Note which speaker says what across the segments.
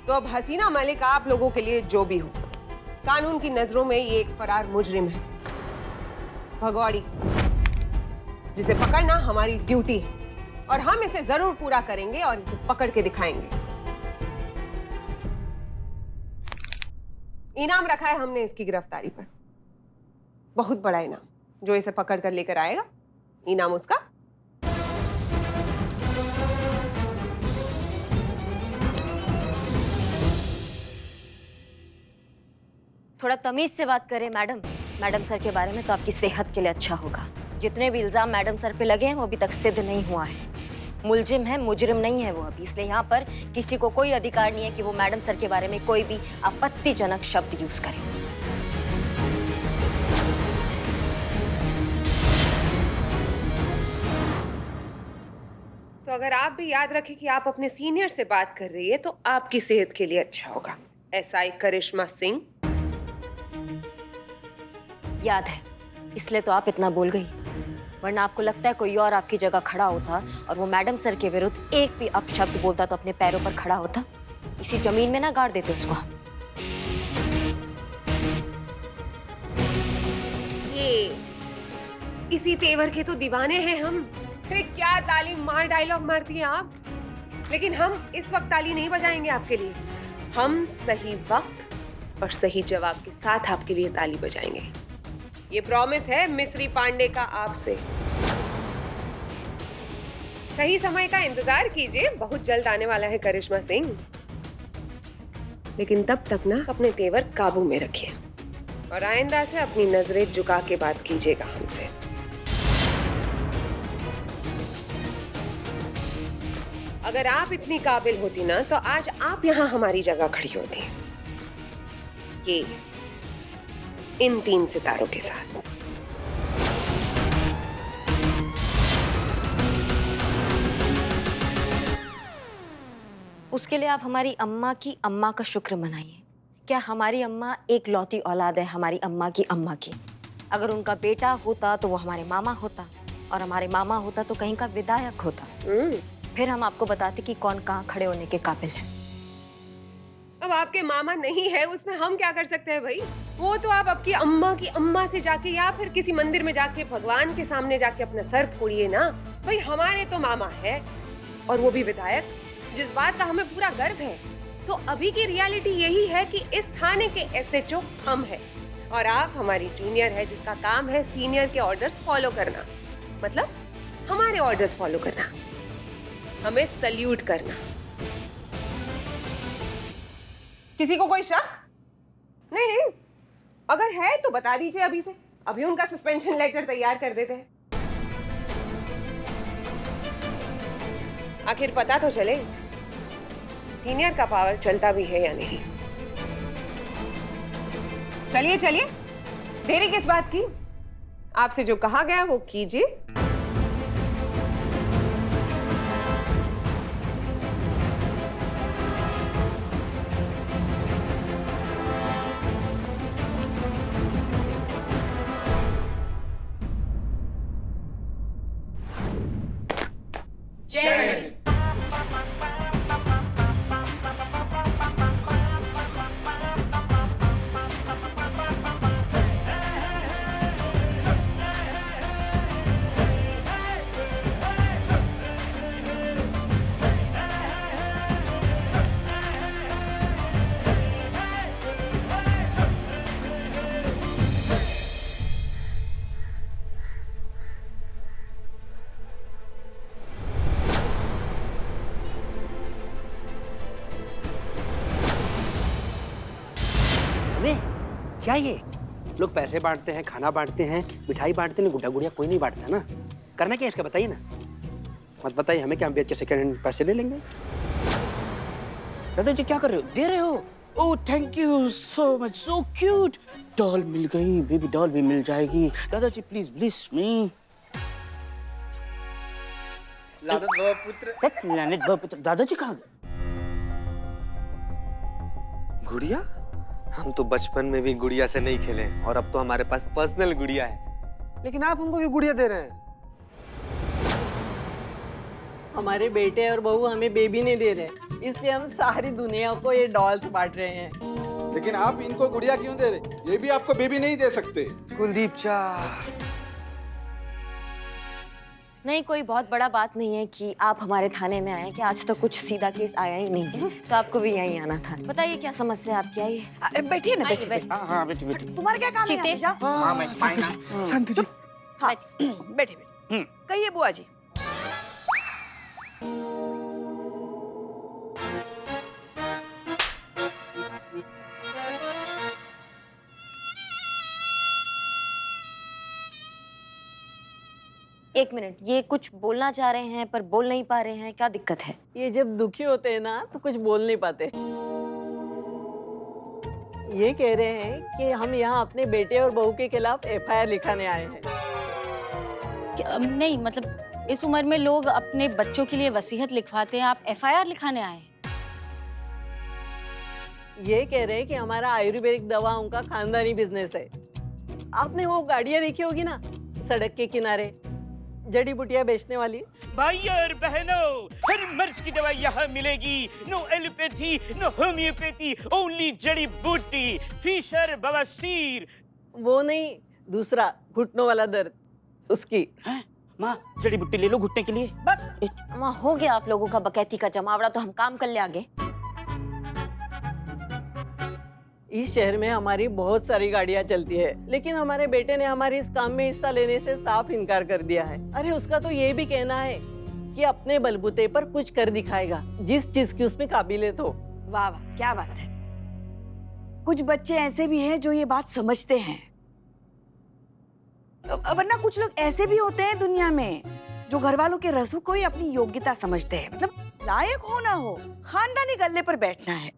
Speaker 1: तो अब हसीना मलिक आप लोगों के लिए जो भी हो, कानून की नजरों में ये एक फरार मुजरिम है, भगौड़ी, जिसे पकड़ना हमारी ड्यूटी है और हम इसे जरूर पूरा करेंगे और इसे पकड़ के दिखाएंगे। इनाम रखा है हमने इसकी गिरफ्तारी पर, बहुत बड़ा इनाम। जो इसे पकड़ कर लेकर आएगा, इनाम उसका।
Speaker 2: थोड़ा तमीज से बात करें मैडम सर के बारे में, तो आपकी सेहत के लिए अच्छा होगा। जितने भी इल्जाम मैडम सर पे लगे हैं वो अभी तक सिद्ध नहीं हुआ है। मुलजिम है, मुजरिम नहीं है वो अभी, इसलिए यहाँ पर किसी को कोई अधिकार नहीं है कि वो मैडम सर के बारे में कोई भी आपत्तिजनक शब्द यूज करे।
Speaker 1: तो अगर आप भी याद रखें कि आप अपने सीनियर से बात कर रही है तो आपकी सेहत के लिए अच्छा होगा। एसआई करिश्मा सिंह।
Speaker 2: याद है, इसलिए तो आप इतना बोल गई, वरना आपको लगता है कोई और आपकी जगह खड़ा होता और वो मैडम सर के विरुद्ध एक भी अपशब्द बोलता तो अपने पैरों पर खड़ा होता? इसी जमीन में ना गाड़ देते उसको हम।
Speaker 1: ये इसी तेवर के तो दीवाने हैं हम। अरे क्या ताली मार डायलॉग मारती हैं आप। लेकिन हम इस वक्त ताली नहीं बजाएंगे आपके लिए, हम सही वक्त और सही जवाब के साथ आपके लिए ताली बजाएंगे। ये प्रॉमिस है मिस्री पांडे का आपसे। सही समय का इंतजार कीजिए, बहुत जल्द आने वाला है करिश्मा सिंह। लेकिन तब तक ना अपने तेवर काबू में रखिए और आइंदा से अपनी नजरें झुका के बात कीजिएगा हमसे। अगर आप इतनी काबिल होती ना तो आज आप यहां हमारी जगह खड़ी होती। ये इन 3 सितारों के साथ।
Speaker 2: उसके लिए आप हमारी अम्मा का शुक्र मनाइए। क्या हमारी अम्मा एक लौती औलाद है हमारी अम्मा की। अगर उनका बेटा होता तो वो हमारे मामा होता, और हमारे मामा होता तो कहीं का विधायक होता। फिर हम आपको बताते कि कौन कहाँ खड़े होने के काबिल है।
Speaker 1: अब आपके मामा नहीं है, उसमें हम क्या कर सकते हैं भाई। वो तो आप आपकी अम्मा से जाके या फिर किसी मंदिर में जाके भगवान के सामने जाके अपना सर फोड़िए ना। भाई हमारे तो मामा है, और वो भी विधायक, जिस बात का हमें पूरा गर्व है। तो अभी की रियलिटी यही है कि इस थाने के एसएचओ हम हैं और आप हमारी जूनियर है जिसका काम है सीनियर के ऑर्डर्स फॉलो करना। मतलब हमारे ऑर्डर्स फॉलो करना, हमें सल्यूट करना। किसी को कोई शक? नहीं, अगर है तो बता दीजिए अभी से, अभी उनका सस्पेंशन लेटर तैयार कर देते हैं। आखिर पता तो चले सीनियर का पावर चलता भी है या नहीं। चलिए, देरी किस बात की, आपसे जो कहा गया वो कीजिए।
Speaker 3: क्या ये लोग पैसे बांटते हैं, खाना बांटते हैं, मिठाई बांटते हैं, गुड्डा गुड़िया कोई नहीं बांटता ना। करना क्या इसका बताइए ना। मत बताइए हमें, क्या हम बेच के सेकंड हैंड पैसे ले लेंगे। दादा जी क्या कर रहे हो? दे रहे हो? Oh thank you so much, so cute. Doll मिल गई, बेबी डॉल भी मिल जाएगी। दादाजी प्लीज ब्लेस मी। लानत पुत्र। दादाजी कहाँ गए?
Speaker 4: गुड़िया? हम तो बचपन में भी गुड़िया से नहीं खेले और अब तो हमारे पास पर्सनल गुड़िया है, लेकिन आप हमको भी गुड़िया दे रहे हैं।
Speaker 5: हमारे बेटे और बहू हमें बेबी नहीं दे रहे, इसलिए हम सारी दुनिया को ये डॉल्स बांट रहे हैं।
Speaker 6: लेकिन आप इनको गुड़िया क्यों दे रहे? ये भी आपको बेबी नहीं दे सकते।
Speaker 4: कुलदीप चा,
Speaker 2: नहीं, कोई बहुत बड़ा बात नहीं है कि आप हमारे थाने में आए, कि आज तो कुछ सीधा केस आया ही नहीं है, तो आपको भी यहीं आना था। बताइए क्या समस्या है आपकी? आइए
Speaker 7: बैठिए ना,
Speaker 2: आइए,
Speaker 7: बैठिए।
Speaker 8: हाँ बेटी बेटी।
Speaker 7: तुम्हारा क्या काम है?
Speaker 2: चीते।
Speaker 7: जाओ।
Speaker 8: हाँ मैं स्माइल।
Speaker 4: संतु जी,
Speaker 7: हाँ, बैठे बैठे। कहिए बुआ जी।
Speaker 2: एक मिनट, ये कुछ बोलना चाह रहे हैं पर बोल नहीं पा रहे हैं, क्या दिक्कत है?
Speaker 5: ये जब दुखी होते हैं ना तो कुछ बोल नहीं पाते। ये कह रहे हैं कि हम यहाँ अपने बेटे और बहू के खिलाफ FIR लिखाने आए हैं।
Speaker 9: नहीं मतलब इस उम्र में लोग अपने बच्चों के लिए वसीयत लिखवाते हैं, आप FIR लिखाने आए हैं?
Speaker 5: ये कह रहे हैं कि हमारा आयुर्वेदिक दवाओं का खानदानी बिजनेस है। आपने वो गाड़ियाँ देखी होगी ना सड़क के किनारे, जड़ी बूटियाँ बेचने वाली।
Speaker 8: भाई और बहनों, हर मर्ज की दवाई यहाँ मिलेगी। No allopathy, no homeopathy, only जड़ी बूटी। फीसर बवासीर।
Speaker 5: वो नहीं, दूसरा घुटनों वाला दर्द, उसकी।
Speaker 8: माँ जड़ी बूटी ले लो घुटने के लिए।
Speaker 2: माँ, हो गया आप लोगों का बकैती का जमावड़ा, तो हम काम कर ले आगे।
Speaker 5: इस शहर में हमारी बहुत सारी गाड़ियां चलती है, लेकिन हमारे बेटे ने हमारे इस काम में हिस्सा लेने से साफ इनकार कर दिया है। अरे उसका तो ये भी कहना है कि अपने बलबूते पर कुछ कर दिखाएगा, जिस चीज की उसमें काबिलियत हो।
Speaker 7: वाह वाह, क्या बात है। कुछ बच्चे ऐसे भी हैं जो ये बात समझते हैं, वरना कुछ लोग ऐसे भी होते हैं दुनिया में जो घर वालों के रसूख को ही अपनी योग्यता समझते हैं। मतलब लायक हो ना हो, खानदानी गल्ले पर बैठना है।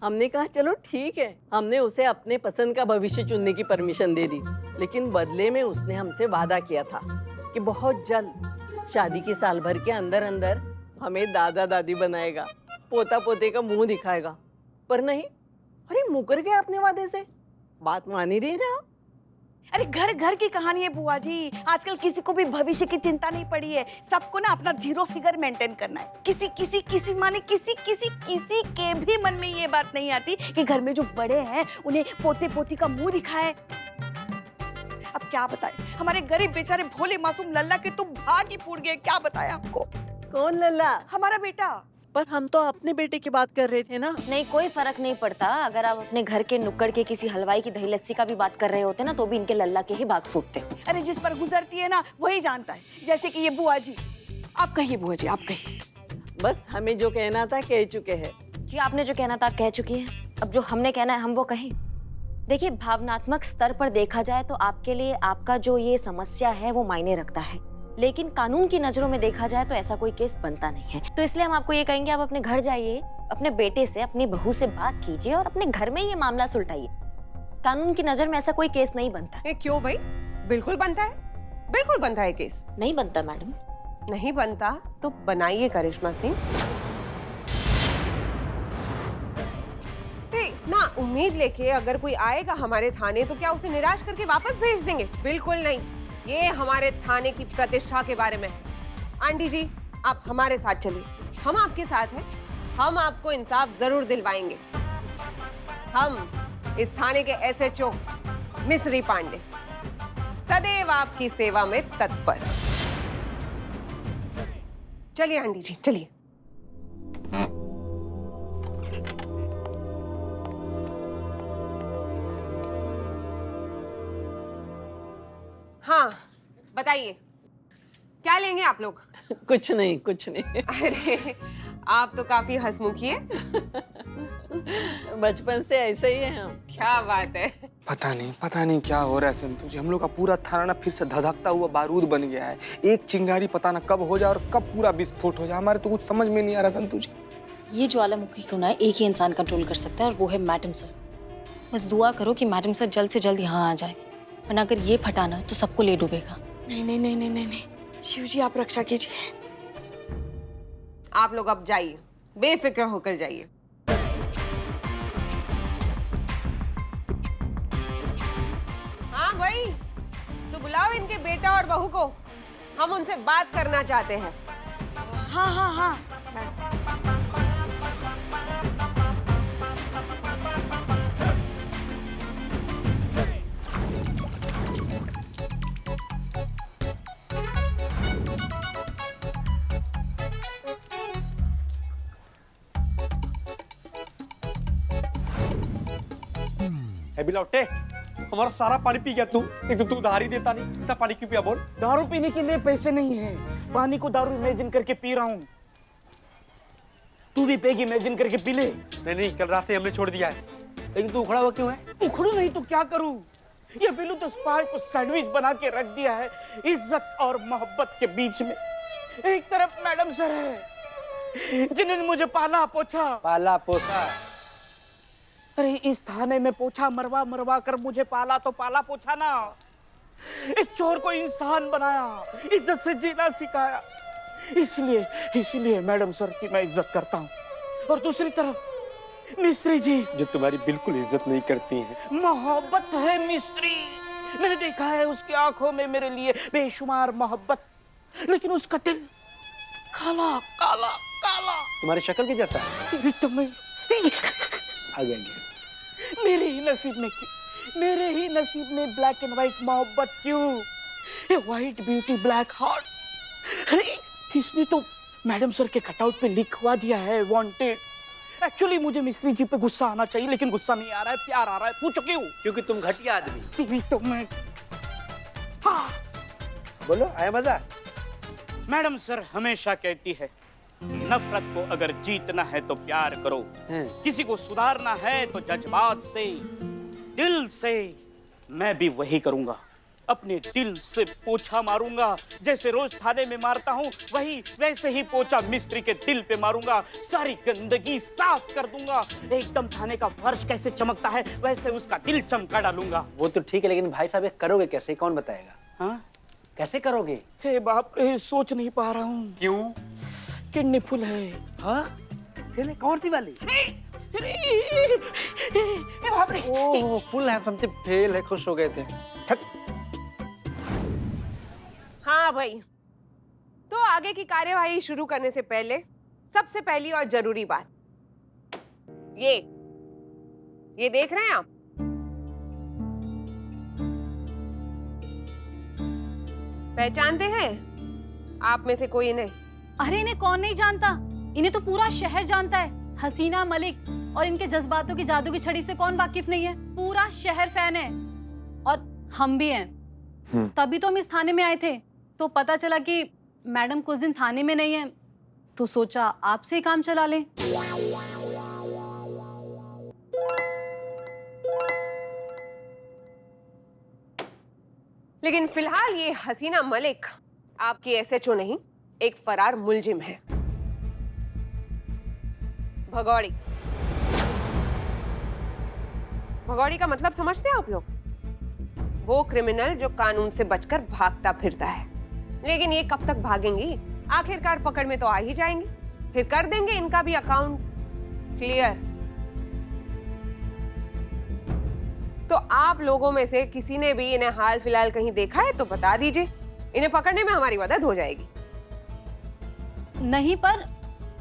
Speaker 5: हमने कहा चलो ठीक है, हमने उसे अपने पसंद का भविष्य चुनने की परमिशन दे दी, लेकिन बदले में उसने हमसे वादा किया था कि बहुत जल्द शादी के साल भर के अंदर अंदर हमें दादा दादी बनाएगा, पोता पोते का मुंह दिखाएगा। पर नहीं, अरे मुकर गए अपने वादे से, बात मान ही नहीं रहा।
Speaker 7: अरे घर घर की कहानी है बुआ जी, आजकल किसी को भी भविष्य की चिंता नहीं पड़ी है। सबको ना अपना 0 फिगर मेंटेन करना है। किसी माने किसी के भी मन में ये बात नहीं आती कि घर में जो बड़े हैं उन्हें पोते पोती का मुंह दिखाए। अब क्या बताएं, हमारे गरीब बेचारे भोले मासूम लल्ला के तो भाग ही फूट गए। क्या बताएं आपको?
Speaker 5: कौन लल्ला?
Speaker 7: हमारा बेटा।
Speaker 5: पर हम तो अपने बेटे की बात कर रहे थे ना।
Speaker 2: नहीं, कोई फर्क नहीं पड़ता। अगर आप अपने घर के नुक्कड़ के किसी हलवाई की दही लस्सी का भी बात कर रहे होते ना, तो भी इनके लल्ला के ही भाग फूटते।
Speaker 7: अरे जिस पर गुजरती है ना वही जानता है, जैसे कि ये बुआ जी। आप कहिए बुआ जी, आप कहिए।
Speaker 5: बस हमें जो कहना था कह चुके हैं।
Speaker 2: जी, आपने जो कहना था कह चुकी है। अब जो हमने कहना है हम वो कहें। देखिए, भावनात्मक स्तर पर देखा जाए तो आपके लिए आपका जो ये समस्या है वो मायने रखता है, लेकिन कानून की नजरों में देखा जाए तो ऐसा कोई केस बनता नहीं है। तो इसलिए हम आपको ये कहेंगे, आप अपने घर जाइए, अपने बेटे से, अपनी बहू से बात कीजिए और अपने घर में ये मामला सुलझाइए। कानून की नजर में ऐसा कोई केस नहीं बनता।
Speaker 1: ये क्यों भाई? बिल्कुल बनता है, बिल्कुल बनता है केस।
Speaker 2: नहीं बनता मैडम।
Speaker 1: नहीं बनता तो बनाइए करिश्मा सिंह। ना उम्मीद लेके अगर कोई आएगा हमारे थाने तो क्या उसे निराश करके वापस भेज देंगे? बिल्कुल नहीं। ये हमारे थाने की प्रतिष्ठा के बारे में। आंटी जी, आप हमारे साथ चलिए, हम आपके साथ हैं। हम आपको इंसाफ जरूर दिलवाएंगे। हम इस थाने के SHO मिस्री पांडे सदैव आपकी सेवा में तत्पर। चलिए आंटी जी, चलिए। हाँ, बताइए क्या लेंगे आप लोग?
Speaker 5: कुछ नहीं, कुछ नहीं।
Speaker 1: अरे आप तो काफी हंसमुखी है।
Speaker 5: बचपन से ऐसे ही हैं हम।
Speaker 1: क्या बात है।
Speaker 4: पता नहीं क्या हो रहा है संतु जी। हम लोग का पूरा थाना ना फिर से धधकता हुआ बारूद बन गया है। एक चिंगारी पता ना कब हो जाए और कब पूरा विस्फोट हो जाए, हमारे तो कुछ समझ में नहीं आ रहा संतु जी।
Speaker 9: ये ज्वालामुखी को ना एक ही इंसान कंट्रोल कर सकता है और वो है मैडम सर। बस दुआ करो कि मैडम सर जल्द से जल्द यहाँ आ जाए, वरना अगर ये फटाना तो सबको ले डूबेगा।
Speaker 7: नहीं नहीं नहीं नहीं नहीं, शिव जी आप रक्षा कीजिए।
Speaker 1: आप लोग अब जाइए, बेफिक्र होकर जाइए। हाँ भाई, तो बुलाओ इनके बेटा और बहू को। हम उनसे बात करना चाहते हैं।
Speaker 7: हाँ हाँ हाँ।
Speaker 3: अभी लौटे हमारा सारा पानी पी गया तू। एक तो तू उधार ही देता नहीं, इतना पानी क्यों पिया बोल?
Speaker 8: दारू पीने के लिए पैसे नहीं है, पानी को दारू इमेजिन करके पी रहा हूँ। तू भी पेग इमेजिन करके पी ले।
Speaker 3: नहीं, कल रात से हमने छोड़ दिया है। लेकिन तू उखड़ा हुआ क्यों है?
Speaker 8: उखड़ू नहीं तो क्या करूँ? ये बिल्लू तो स्पाइस को सैंडविच बना के रख दिया है इज्जत और मोहब्बत के बीच में। एक तरफ मैडम सर है जिन्होंने मुझे पाला पोसा। अरे इस थाने में पोछा मरवा कर मुझे पाला तो पाला पोछा ना। इस चोर को इंसान बनाया, इज्जत से जीना सिखाया। इसलिए मैडम सर की मैं इज्जत करता हूँ। और दूसरी तरफ मिस्त्री जी
Speaker 3: जो तुम्हारी बिल्कुल इज्जत नहीं करती हैं।
Speaker 8: मोहब्बत है मिस्त्री, मैंने देखा है उसकी आंखों में मेरे लिए बेशुमार मोहब्बत, लेकिन उसका दिल काला काला काला।
Speaker 3: तुम्हारी शक्ल के जैसा आगे
Speaker 8: मेरे ही नसीब में ब्लैक एंड व्हाइट मोहब्बत क्यों? White beauty black heart. अरे इसने तो मैडम सर के कटआउट पे लिखवा दिया है वांटेड। एक्चुअली मुझे मिस्त्री जी पे गुस्सा आना चाहिए, लेकिन गुस्सा नहीं आ रहा है, प्यार आ रहा है। पूछो क्यों?
Speaker 3: क्योंकि तुम घटिया आदमी।
Speaker 8: तो मैं हाँ।
Speaker 3: बोलो, आया मजा?
Speaker 8: मैडम सर हमेशा कहती है नफरत को अगर जीतना है तो प्यार करो, किसी को सुधारना है तो जज्बात से, दिल से। मैं भी वही करूंगा, अपने दिल से पोछा मारूंगा। जैसे रोज थाने में मारता हूँ वैसे ही पोछा मिस्त्री के दिल पे मारूंगा। सारी गंदगी साफ कर दूंगा। एकदम थाने का फर्श कैसे चमकता है वैसे उसका दिल चमका डालूंगा।
Speaker 3: वो तो ठीक है, लेकिन भाई साहब ये करोगे कैसे? कौन बताएगा? हाँ, कैसे करोगे?
Speaker 8: हे बाप रे, सोच नहीं पा रहा हूँ।
Speaker 3: क्यों?
Speaker 8: किडनी फुल है।
Speaker 3: हाँ? कौन सी वाली?
Speaker 4: ओह फुल है, समझे फेल है, खुश हो गए थे।
Speaker 1: हाँ भाई, तो आगे की कार्यवाही शुरू करने से पहले सबसे पहली और जरूरी बात, ये देख रहे हैं आप? पहचानते हैं आप में से कोई इन्हें?
Speaker 9: अरे इन्हें कौन नहीं जानता, इन्हें तो पूरा शहर जानता है। हसीना मलिक और इनके जज्बातों की जादू की छड़ी से कौन वाकिफ नहीं है? पूरा शहर फैन है और हम भी हैं। तभी तो हम इस थाने में आए थे, तो पता चला कि मैडम कुछ दिन थाने में नहीं है, तो सोचा आपसे ही काम चला लें।
Speaker 1: लेकिन फिलहाल ये हसीना मलिक आपकी एसएचओ नहीं, एक फरार मुलजिम है। भगौड़ी का मतलब समझते हैं आप लोग? वो क्रिमिनल जो कानून से बचकर भागता फिरता है। लेकिन ये कब तक भागेंगी? आखिरकार पकड़ में तो आ ही जाएंगी, फिर कर देंगे इनका भी अकाउंट क्लियर। तो आप लोगों में से किसी ने भी इन्हें हाल फिलहाल कहीं देखा है तो बता दीजिए, इन्हें पकड़ने में हमारी मदद हो जाएगी।
Speaker 9: नहीं, पर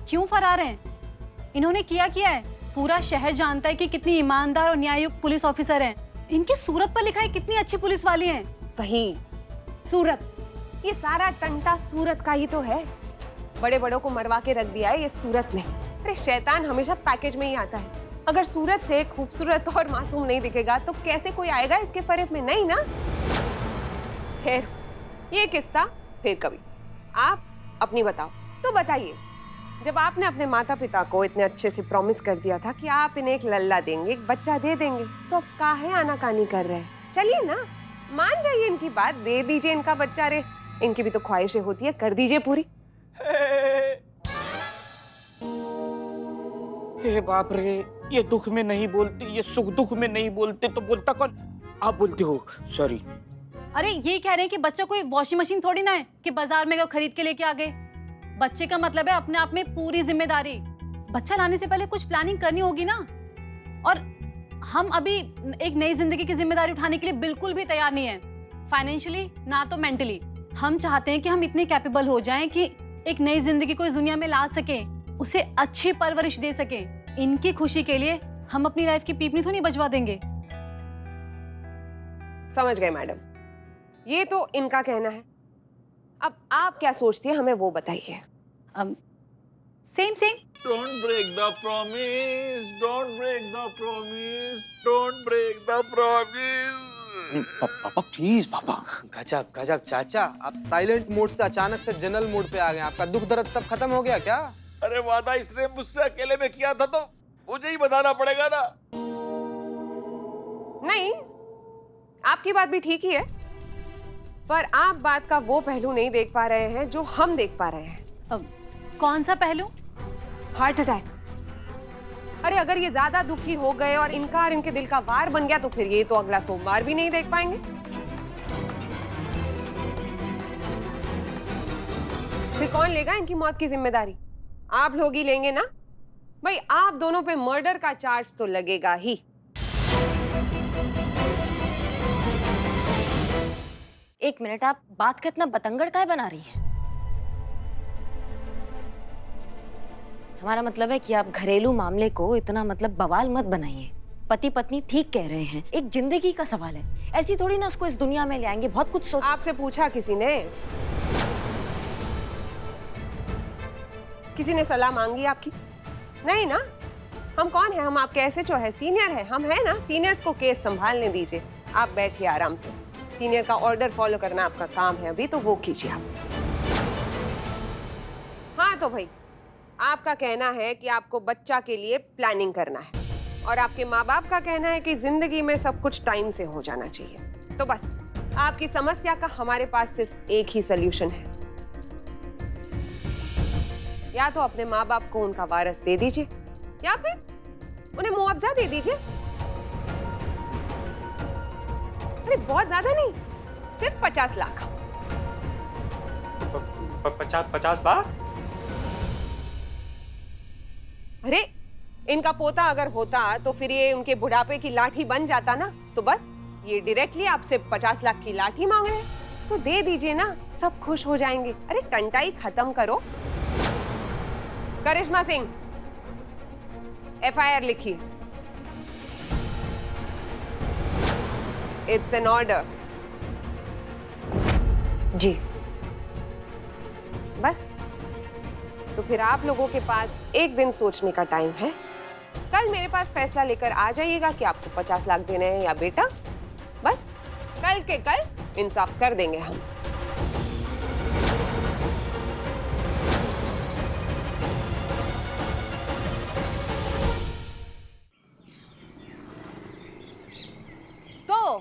Speaker 9: क्यों फरार हैं? इन्होंने किया है। पूरा शहर जानता है कि कितनी ईमानदार और न्याययुक्त पुलिस ऑफिसर हैं। इनकी सूरत पर लिखा है कितनी अच्छी पुलिस वाली हैं।
Speaker 1: वही सूरत, ये सारा टंटा सूरत का ही तो है। बड़े बड़ों को मरवा के रख दिया है ये सूरत ने। अरे शैतान हमेशा पैकेज में ही आता है। अगर सूरत से खूबसूरत और मासूम नहीं दिखेगा तो कैसे कोई आएगा इसके फरेब में? नहीं ना। खैर, ये किस्सा फिर कभी। आप अपनी बताओ। तो बताइए, जब आपने अपने माता पिता को इतने अच्छे से प्रॉमिस कर दिया था कि आप इन्हें एक लल्ला देंगे, एक बच्चा दे देंगे, तो अब काहे आनाकानी कर रहे हैं? चलिए ना, मान जाइए इनकी बात, दे दीजिए इनका बच्चा। रे इनकी भी तो ख्वाहिशें होती है, कर दीजिए पूरी।
Speaker 8: हे बाप रे, ये दुख में नहीं बोलती, ये सुख दुख में नहीं बोलते तो बोलता कौन? आप बोलते हो, सॉरी।
Speaker 9: अरे ये कह रहे हैं कि बच्चा कोई वॉशिंग मशीन थोड़ी ना है कि बाजार में गए खरीद के लेके आ गए। बच्चे का मतलब है अपने आप में पूरी जिम्मेदारी। बच्चा लाने से पहले कुछ प्लानिंग करनी होगी ना। और हम अभी एक नई जिंदगी की जिम्मेदारी उठाने के लिए बिल्कुल भी तैयार नहीं है, फाइनेंशियली ना तो मेंटली। हम चाहते हैं कि हम इतने कैपेबल हो जाएं कि एक नई जिंदगी को इस दुनिया में ला सकें, उसे अच्छी परवरिश दे सकें। इनकी खुशी के लिए हम अपनी लाइफ की पीपनी तो नहीं बजवा देंगे।
Speaker 1: समझ गए मैडम, ये तो इनका कहना है। अब आप क्या सोचती है हमें वो बताइए।
Speaker 9: Same same.
Speaker 6: Don't break the promise. Don't break the promise. Don't break the promise.
Speaker 4: पापा प्लीज पापा। गजब गजब चाचा, आप साइलेंट मोड से अचानक से जनरल मोड पे आ गए। आपका दुख दर्द सब खत्म हो गया क्या?
Speaker 6: अरे वादा इसने मुझसे अकेले में किया था तो मुझे ही बताना पड़ेगा ना।
Speaker 1: नहीं, आपकी बात भी ठीक ही है, पर आप बात का वो पहलू नहीं देख पा रहे हैं जो हम देख पा रहे हैं।
Speaker 9: कौन सा पहलू?
Speaker 1: Heart attack. अरे अगर ये ज्यादा दुखी हो गए और इनकार इनके दिल का वार बन गया तो फिर ये तो अगला सोमवार भी नहीं देख पाएंगे। फिर कौन लेगा इनकी मौत की जिम्मेदारी? आप लोग ही लेंगे ना भाई। आप दोनों पे मर्डर का चार्ज तो लगेगा ही।
Speaker 2: एक मिनट, आप बात का इतना बतंगड़ काहे बना रही हैं? हमारा मतलब है कि आप घरेलू मामले को इतना मतलब बवाल मत बनाइए। पति पत्नी ठीक कह रहे हैं, एक जिंदगी का सवाल है। ऐसी थोड़ी ना उसको इस दुनिया में ले आएंगे। बहुत कुछ सोच।
Speaker 1: आपसे पूछा किसी ने? किसी ने सलाह मांगी आपकी? नहीं ना। हम कौन है? हम आपके एसएचओ है, सीनियर है, हम है ना। सीनियर्स को केस संभालने दीजिए। आप बैठिए आराम से। सीनियर का ऑर्डर फॉलो करना आपका काम है अभी, तो वो कीजिए आप। हाँ तो भाई, आपका कहना है कि आपको बच्चा के लिए प्लानिंग करना है और आपके माँ बाप का कहना है कि जिंदगी में सब कुछ टाइम से हो जाना चाहिए। तो बस आपकी समस्या का हमारे पास सिर्फ एक ही सलूशन है। या तो अपने माँ बाप को उनका वारस दे दीजिए या फिर उन्हें मुआवजा दे दीजिए। अरे बहुत ज्यादा नहीं, सिर्फ 50 लाख।
Speaker 3: 50 लाख?
Speaker 1: अरे इनका पोता अगर होता तो फिर ये उनके बुढ़ापे की लाठी बन जाता ना। तो बस ये डायरेक्टली आपसे 50 लाख की लाठी मांग रहे हैं, तो दे दीजिए ना, सब खुश हो जाएंगे। अरे टंटाई खत्म करो। करिश्मा सिंह, एफआईआर लिखिए। It's an order.
Speaker 2: जी।
Speaker 1: बस तो फिर आप लोगों के पास एक दिन सोचने का टाइम है। कल मेरे पास फैसला लेकर आ जाइएगा कि आपको 50 लाख देने हैं या बेटा। बस कल के कल इंसाफ कर देंगे हम। तो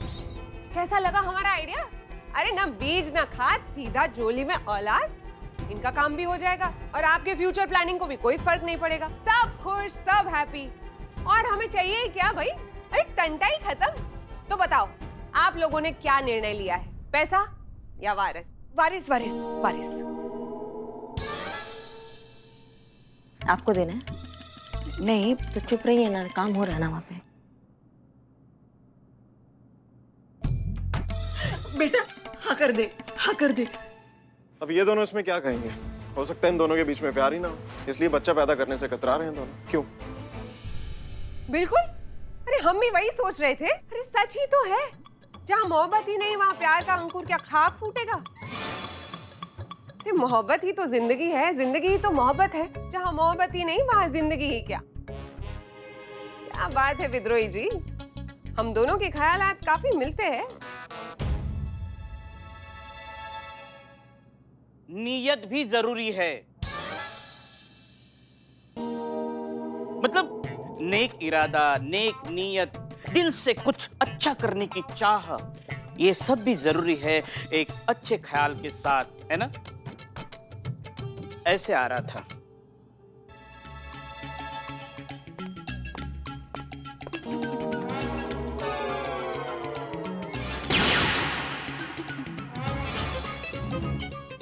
Speaker 1: कैसा लगा हमारा आइडिया? अरे ना बीज ना खाद, सीधा झोली में औलाद। इनका काम भी हो जाएगा और आपके फ्यूचर प्लानिंग को भी कोई फर्क नहीं पड़ेगा। सब खुश, सब हैप्पी। और हमें चाहिए क्या भाई? अरे टंटाई खत्म। तो बताओ आप लोगों ने क्या निर्णय लिया है, पैसा या वारिस?
Speaker 7: वारिस वारिस वारिस।
Speaker 2: आपको देना है?
Speaker 7: नहीं
Speaker 2: तो चुप रहिए ना, काम हो रहा है ना वहाँ पे।
Speaker 7: बेटा हाँ कर दे, हाँ कर दे।
Speaker 10: अब ये दोनों इसमें क्या कहेंगे? हो सकता है इन दोनों के बीच में प्यार ही ना हो, इसलिए बच्चा पैदा करने से कतरा रहे हैं दोनों। क्यों?
Speaker 1: बिल्कुल। अरे हम भी वही सोच रहे थे। अरे सच ही तो है, जहाँ मोहब्बत ही नहीं वहाँ प्यार का अंकुर क्या खाक फूटेगा? अरे मोहब्बत ही तो जिंदगी है, जिंदगी ही तो मोहब्बत है। जहाँ मोहब्बत ही नहीं वहाँ जिंदगी ही क्या? क्या बात है विद्रोही जी, हम दोनों के ख्यालात काफी मिलते हैं।
Speaker 8: नीयत भी जरूरी है। मतलब नेक इरादा, नेक नीयत, दिल से कुछ अच्छा करने की चाह, ये सब भी जरूरी है एक अच्छे ख्याल के साथ, है ना? ऐसे आ रहा था।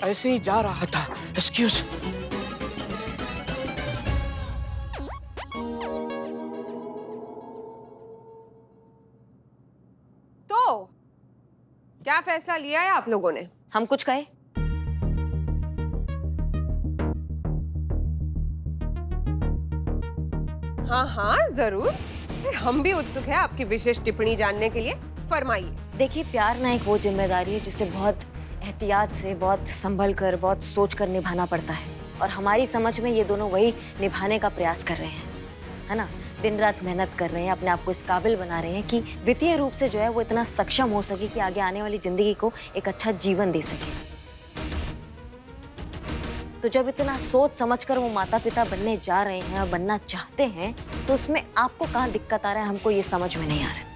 Speaker 8: ऐसे ही जा रहा था। एक्सक्यूज।
Speaker 1: तो क्या फैसला लिया है आप लोगों ने?
Speaker 2: हम कुछ कहे?
Speaker 1: हाँ हाँ जरूर, हम भी उत्सुक हैं आपकी विशेष टिप्पणी जानने के लिए। फरमाइए।
Speaker 2: देखिए, प्यार ना एक वो जिम्मेदारी है जिसे बहुत एहतियात से, बहुत संभल कर, बहुत सोच कर निभाना पड़ता है। और हमारी समझ में ये दोनों वही निभाने का प्रयास कर रहे हैं, है ना। दिन रात मेहनत कर रहे हैं, अपने आप को इस काबिल बना रहे हैं कि वित्तीय रूप से जो है वो इतना सक्षम हो सके कि आगे आने वाली जिंदगी को एक अच्छा जीवन दे सके। तो जब इतना सोच समझकर वो माता पिता बनने जा रहे हैं और बनना चाहते हैं, तो उसमें आपको कहाँ दिक्कत आ रहा है, हमको ये समझ में नहीं आ रहा है।